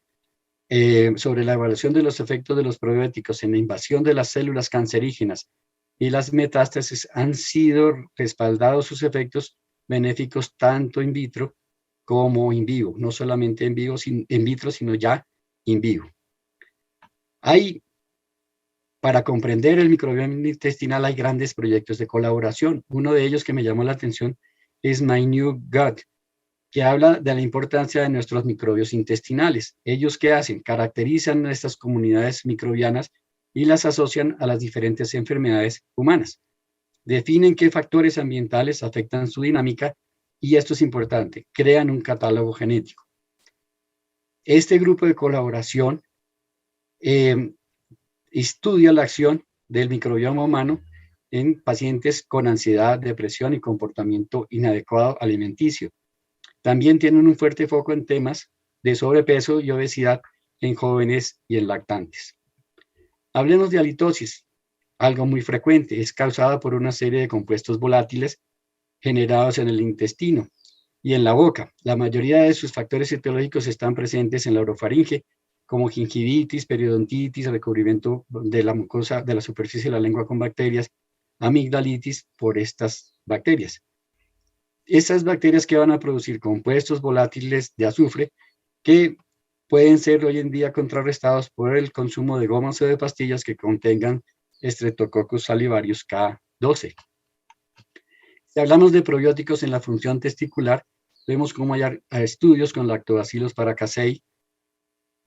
sobre la evaluación de los efectos de los probióticos en la invasión de las células cancerígenas y las metástasis han sido respaldados sus efectos benéficos tanto in vitro como in vivo, no solamente en vitro, sino ya in vivo. Para comprender el microbioma intestinal hay grandes proyectos de colaboración. Uno de ellos que me llamó la atención es My New Gut, que habla de la importancia de nuestros microbios intestinales. ¿Ellos qué hacen? Caracterizan estas comunidades microbianas y las asocian a las diferentes enfermedades humanas. Definen qué factores ambientales afectan su dinámica y esto es importante, crean un catálogo genético. Este grupo de colaboración estudia la acción del microbioma humano en pacientes con ansiedad, depresión y comportamiento inadecuado alimenticio. También tienen un fuerte foco en temas de sobrepeso y obesidad en jóvenes y en lactantes. Hablemos de halitosis, algo muy frecuente, es causada por una serie de compuestos volátiles generados en el intestino y en la boca. La mayoría de sus factores etiológicos están presentes en la orofaringe, como gingivitis, periodontitis, recubrimiento de la mucosa de la superficie de la lengua con bacterias, amigdalitis por estas bacterias. Estas bacterias que van a producir compuestos volátiles de azufre que pueden ser hoy en día contrarrestados por el consumo de gomas o de pastillas que contengan Streptococcus salivarius K12. Si hablamos de probióticos en la función testicular, vemos cómo hay estudios con lactobacillus paracasei,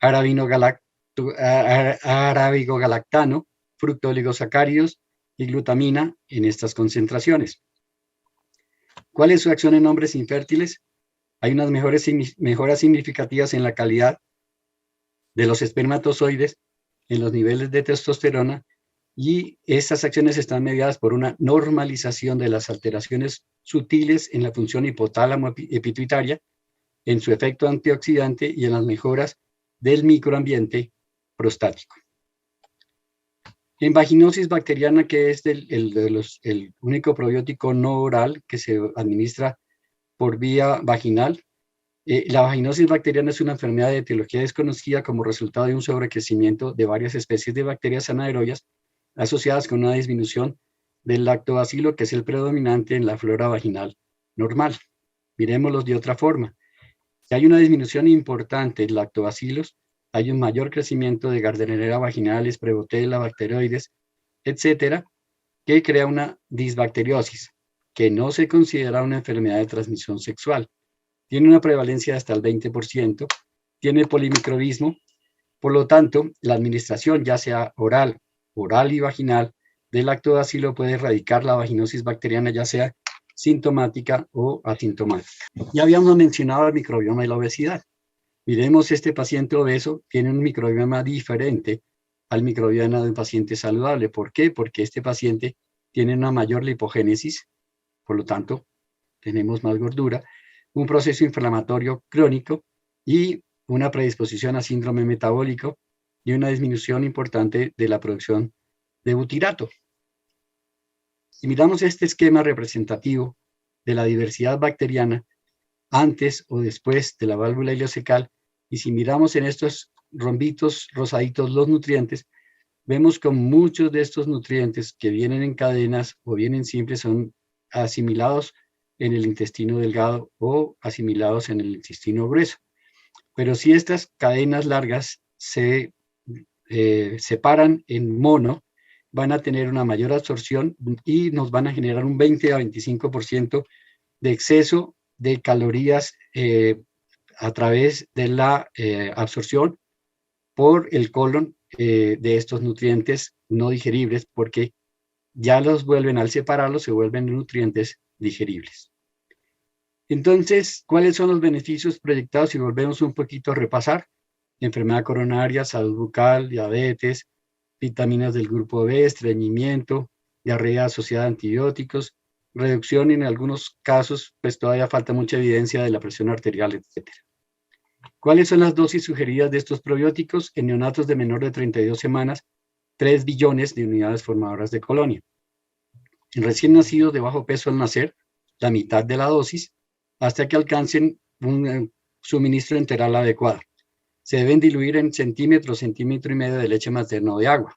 arabigogalactano, fructooligosacáridos y glutamina en estas concentraciones. ¿Cuál es su acción en hombres infértiles? Hay unas mejoras significativas en la calidad de los espermatozoides, en los niveles de testosterona, y estas acciones están mediadas por una normalización de las alteraciones sutiles en la función hipotálamo pituitaria, en su efecto antioxidante y en las mejoras del microambiente prostático. En vaginosis bacteriana, que es el único probiótico no oral que se administra por vía vaginal, la vaginosis bacteriana es una enfermedad de etiología desconocida como resultado de un sobrecrecimiento de varias especies de bacterias anaerobias asociadas con una disminución del lactobacilo, que es el predominante en la flora vaginal normal. Miremoslos de otra forma. Si hay una disminución importante en lactobacilos, hay un mayor crecimiento de Gardnerella vaginalis, Prevotella, bacteroides, etcétera, que crea una disbacteriosis, que no se considera una enfermedad de transmisión sexual. Tiene una prevalencia de hasta el 20%, tiene polimicrobismo, por lo tanto, la administración, ya sea oral y vaginal, del lactobacilo puede erradicar la vaginosis bacteriana, ya sea sintomática o asintomática. Ya habíamos mencionado el microbioma y la obesidad. Miremos, este paciente obeso tiene un microbioma diferente al microbioma de un paciente saludable. ¿Por qué? Porque este paciente tiene una mayor lipogénesis, por lo tanto, tenemos más gordura, un proceso inflamatorio crónico y una predisposición a síndrome metabólico y una disminución importante de la producción de butirato. Si miramos este esquema representativo de la diversidad bacteriana antes o después de la válvula ileocecal, y si miramos en estos rombitos rosaditos los nutrientes, vemos que muchos de estos nutrientes que vienen en cadenas o vienen simples son asimilados en el intestino delgado o asimilados en el intestino grueso. Pero si estas cadenas largas se separan en mono, van a tener una mayor absorción y nos van a generar un 20 a 25% de exceso de calorías a través de la absorción por el colon de estos nutrientes no digeribles, porque ya los vuelven, al separarlos, se vuelven nutrientes digeribles. Entonces, ¿cuáles son los beneficios proyectados? Si volvemos un poquito a repasar: enfermedad coronaria, salud bucal, diabetes, vitaminas del grupo B, estreñimiento, diarrea asociada a antibióticos, reducción en algunos casos, pues todavía falta mucha evidencia de la presión arterial, etc. ¿Cuáles son las dosis sugeridas de estos probióticos? En neonatos de menor de 32 semanas, 3 billones de unidades formadoras de colonia. En recién nacidos de bajo peso al nacer, la mitad de la dosis, hasta que alcancen un suministro enteral adecuado. Se deben diluir en centímetro, centímetro y medio de leche materna o de agua.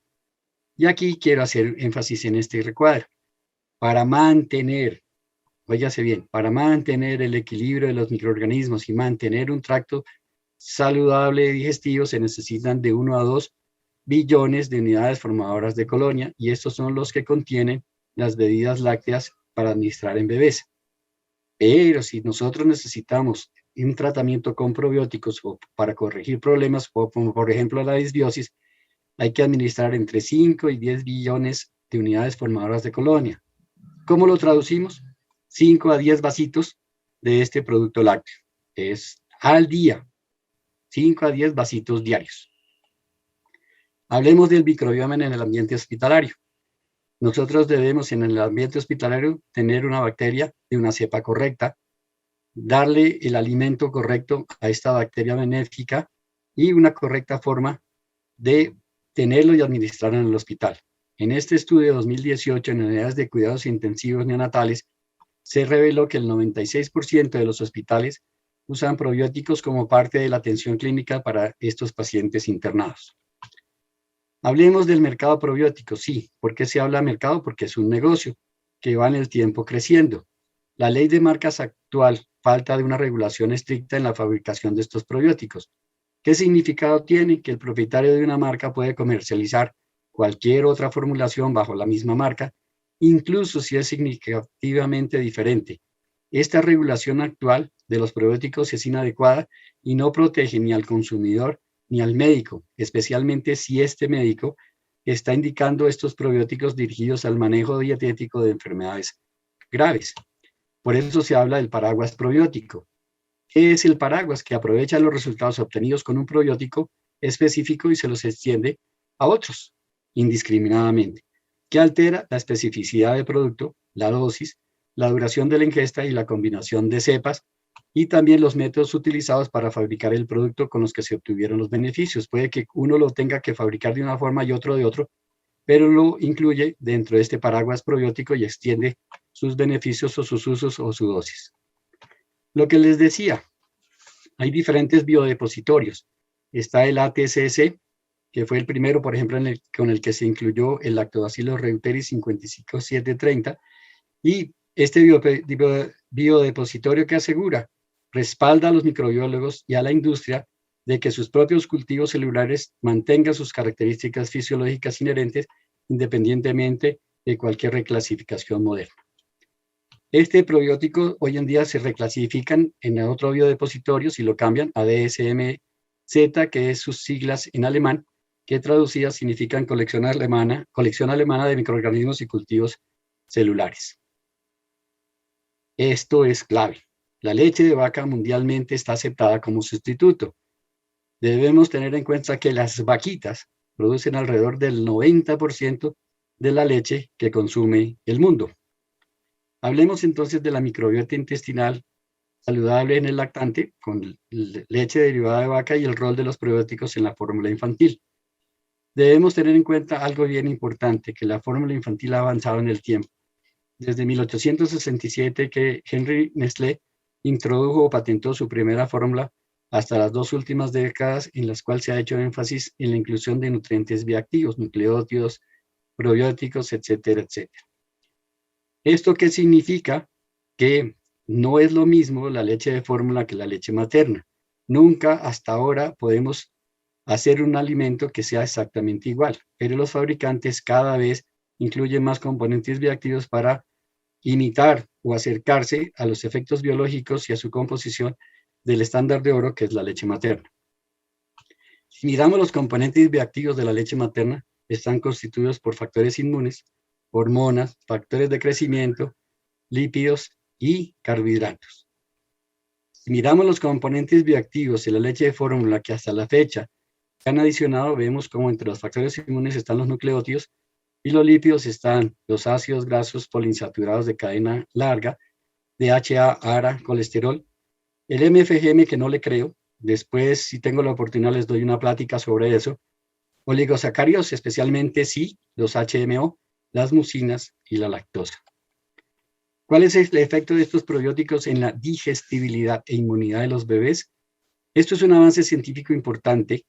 Y aquí quiero hacer énfasis en este recuadro. Para mantener, óigase bien, para mantener el equilibrio de los microorganismos y mantener un tracto saludable digestivo, se necesitan de 1 a 2 billones de unidades formadoras de colonia, y estos son los que contienen las bebidas lácteas para administrar en bebés. Pero si nosotros necesitamos un tratamiento con probióticos o para corregir problemas, como por ejemplo la disbiosis, hay que administrar entre 5 y 10 billones de unidades formadoras de colonia. ¿Cómo lo traducimos? 5 a 10 vasitos de este producto lácteo. Es al día. 5 a 10 vasitos diarios. Hablemos del microbioma en el ambiente hospitalario. Nosotros debemos en el ambiente hospitalario tener una bacteria de una cepa correcta, darle el alimento correcto a esta bacteria benéfica y una correcta forma de tenerlo y administrarlo en el hospital. En este estudio de 2018 en unidades de cuidados intensivos neonatales, se reveló que el 96% de los hospitales usan probióticos como parte de la atención clínica para estos pacientes internados. Hablemos del mercado probiótico. Sí, ¿por qué se habla de mercado? Porque es un negocio que va en el tiempo creciendo. La ley de marcas actual falta de una regulación estricta en la fabricación de estos probióticos. ¿Qué significado tiene? Que el propietario de una marca puede comercializar cualquier otra formulación bajo la misma marca, incluso si es significativamente diferente. Esta regulación actual de los probióticos es inadecuada y no protege ni al consumidor ni al médico, especialmente si este médico está indicando estos probióticos dirigidos al manejo dietético de enfermedades graves. Por eso se habla del paraguas probiótico. ¿Qué es el paraguas? Que aprovecha los resultados obtenidos con un probiótico específico y se los extiende a otros indiscriminadamente, que altera la especificidad del producto, la dosis, la duración de la ingesta y la combinación de cepas, y también los métodos utilizados para fabricar el producto con los que se obtuvieron los beneficios. Puede que uno lo tenga que fabricar de una forma y otro de otro, pero lo incluye dentro de este paraguas probiótico y extiende sus beneficios o sus usos o su dosis. Lo que les decía, hay diferentes biodepositorios. Está el ATCC, que fue el primero, por ejemplo, con el que se incluyó el Lactobacillus reuteri 55730, y este biodepositorio que asegura, respalda a los microbiólogos y a la industria de que sus propios cultivos celulares mantengan sus características fisiológicas inherentes independientemente de cualquier reclasificación moderna. Este probiótico hoy en día se reclasifican en otro biodepositorio si lo cambian a DSM-Z, que es sus siglas en alemán, que traducidas significan colección alemana de microorganismos y cultivos celulares. Esto es clave. La leche de vaca mundialmente está aceptada como sustituto. Debemos tener en cuenta que las vaquitas producen alrededor del 90% de la leche que consume el mundo. Hablemos entonces de la microbiota intestinal saludable en el lactante con leche derivada de vaca y el rol de los probióticos en la fórmula infantil. Debemos tener en cuenta algo bien importante, que la fórmula infantil ha avanzado en el tiempo. Desde 1867 que Henry Nestlé introdujo o patentó su primera fórmula hasta las 2 últimas décadas, en las cuales se ha hecho énfasis en la inclusión de nutrientes bioactivos, nucleótidos, probióticos, etcétera, etcétera. ¿Esto qué significa? Que no es lo mismo la leche de fórmula que la leche materna. Nunca hasta ahora podemos hacer un alimento que sea exactamente igual, pero los fabricantes cada vez incluyen más componentes bioactivos para imitar o acercarse a los efectos biológicos y a su composición del estándar de oro, que es la leche materna. Si miramos los componentes bioactivos de la leche materna, están constituidos por factores inmunes, hormonas, factores de crecimiento, lípidos y carbohidratos. Si miramos los componentes bioactivos de la leche de fórmula que hasta la fecha se han adicionado, vemos como entre los factores inmunes están los nucleótidos y los lípidos están los ácidos grasos poliinsaturados de cadena larga, DHA, ARA, colesterol, el MFGM que no le creo, después si tengo la oportunidad les doy una plática sobre eso, oligosacáridos, especialmente sí, los HMO, las mucinas y la lactosa. ¿Cuál es el efecto de estos probióticos en la digestibilidad e inmunidad de los bebés? Esto es un avance científico importante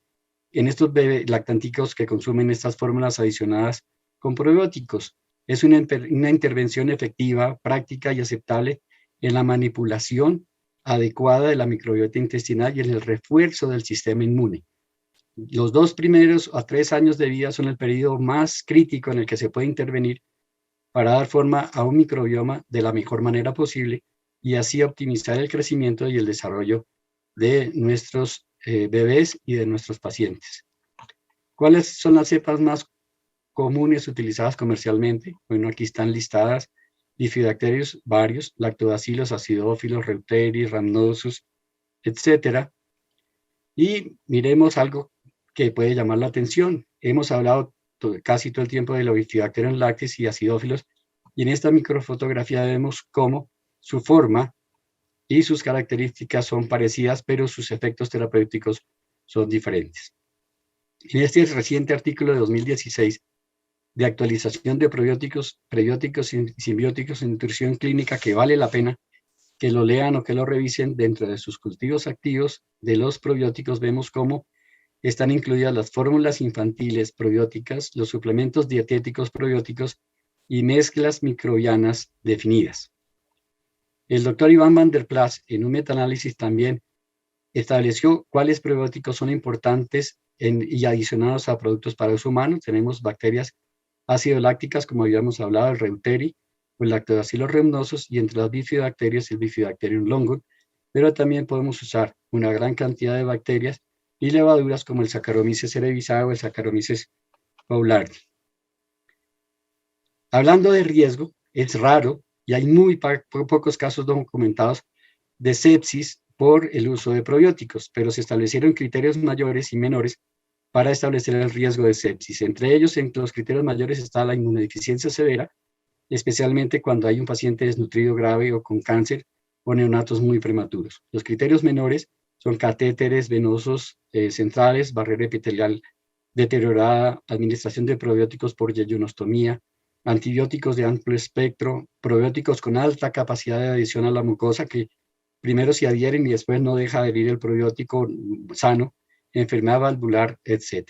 en estos bebés lactanticos que consumen estas fórmulas adicionadas con probióticos. Es una intervención efectiva, práctica y aceptable en la manipulación adecuada de la microbiota intestinal y en el refuerzo del sistema inmune. Los 2 primeros a 3 años de vida son el periodo más crítico en el que se puede intervenir para dar forma a un microbioma de la mejor manera posible y así optimizar el crecimiento y el desarrollo de nuestros bebés y de nuestros pacientes. ¿Cuáles son las cepas más comunes utilizadas comercialmente? Bueno, aquí están listadas: bifidobacterios varios, lactobacillus, acidófilos, reuteri, rhamnosus, etcétera. Y miremos algo que puede llamar la atención. Hemos hablado casi todo el tiempo de los bifidobacterium lactis y acidófilos, y en esta microfotografía vemos cómo su forma y sus características son parecidas, pero sus efectos terapéuticos son diferentes. En este reciente artículo de 2016 de actualización de probióticos, prebióticos y simbióticos en nutrición clínica, que vale la pena que lo lean o que lo revisen, dentro de sus cultivos activos de los probióticos vemos cómo están incluidas las fórmulas infantiles probióticas, los suplementos dietéticos probióticos y mezclas microbianas definidas. El doctor Iván van der Plas, en un metaanálisis también, estableció cuáles probióticos son importantes y adicionados a productos para uso humano. Tenemos bacterias ácido-lácticas, como habíamos hablado, el reuteri, o el lactobacillus rhamnosus, y entre las bifidobacterias el bifidobacterium longum, pero también podemos usar una gran cantidad de bacterias y levaduras como el Saccharomyces cerevisiae o el Saccharomyces boulardii. Hablando de riesgo, es raro y hay muy pocos casos documentados de sepsis por el uso de probióticos, pero se establecieron criterios mayores y menores para establecer el riesgo de sepsis. Entre ellos, entre los criterios mayores está la inmunodeficiencia severa, especialmente cuando hay un paciente desnutrido grave o con cáncer o neonatos muy prematuros. Los criterios menores son catéteres venosos centrales, barrera epitelial deteriorada, administración de probióticos por yeyunostomía, antibióticos de amplio espectro, probióticos con alta capacidad de adhesión a la mucosa, que primero se adhieren y después no deja adherir el probiótico sano, enfermedad valvular, etc.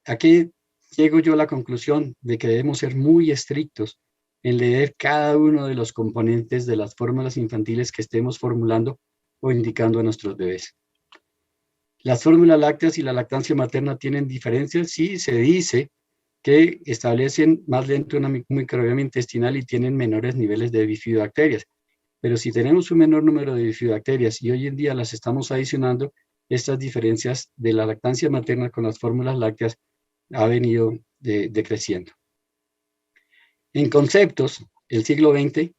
¿A qué llego yo a la conclusión? De que debemos ser muy estrictos en leer cada uno de los componentes de las fórmulas infantiles que estemos formulando o indicando a nuestros bebés. ¿Las fórmulas lácteas y la lactancia materna tienen diferencias? Sí, se dice que establecen más lento una microbioma intestinal y tienen menores niveles de bifidobacterias. Pero si tenemos un menor número de bifidobacterias y hoy en día las estamos adicionando, estas diferencias de la lactancia materna con las fórmulas lácteas ha venido decreciendo. En conceptos, el siglo XX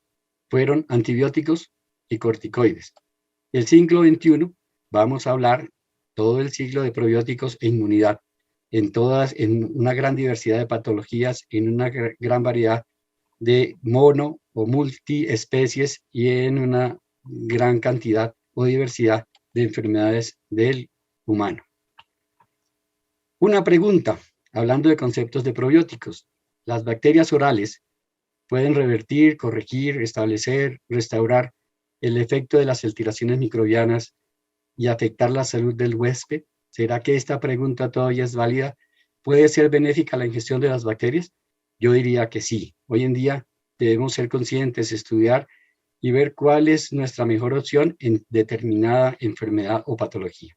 fueron antibióticos y corticoides. El siglo XXI vamos a hablar todo el siglo de probióticos e inmunidad, en una gran diversidad de patologías, en una gran variedad de mono o multiespecies y en una gran cantidad o diversidad de enfermedades del humano. Una pregunta, hablando de conceptos de probióticos. ¿Las bacterias orales pueden revertir, corregir, restablecer, restaurar el efecto de las alteraciones microbianas y afectar la salud del huésped? ¿Será que esta pregunta todavía es válida? ¿Puede ser benéfica la ingestión de las bacterias? Yo diría que sí. Hoy en día debemos ser conscientes, estudiar y ver cuál es nuestra mejor opción en determinada enfermedad o patología.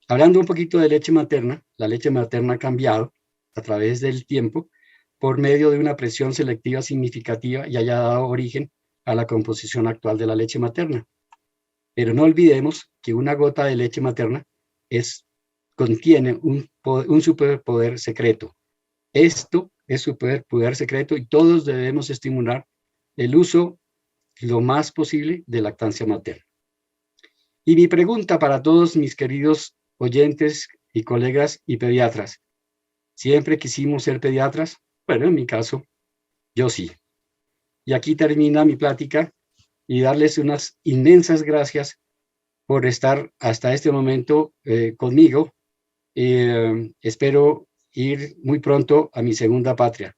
Hablando un poquito de leche materna, la leche materna ha cambiado a través del tiempo por medio de una presión selectiva significativa y haya dado origen a la composición actual de la leche materna. Pero no olvidemos que una gota de leche materna contiene un superpoder secreto. Esto es su poder secreto y todos debemos estimular el uso lo más posible de lactancia materna. Y mi pregunta para todos mis queridos oyentes y colegas y pediatras, ¿siempre quisimos ser pediatras? Bueno, en mi caso, yo sí. Y aquí termina mi plática y darles unas inmensas gracias por estar hasta este momento conmigo. Espero ir muy pronto a mi segunda patria.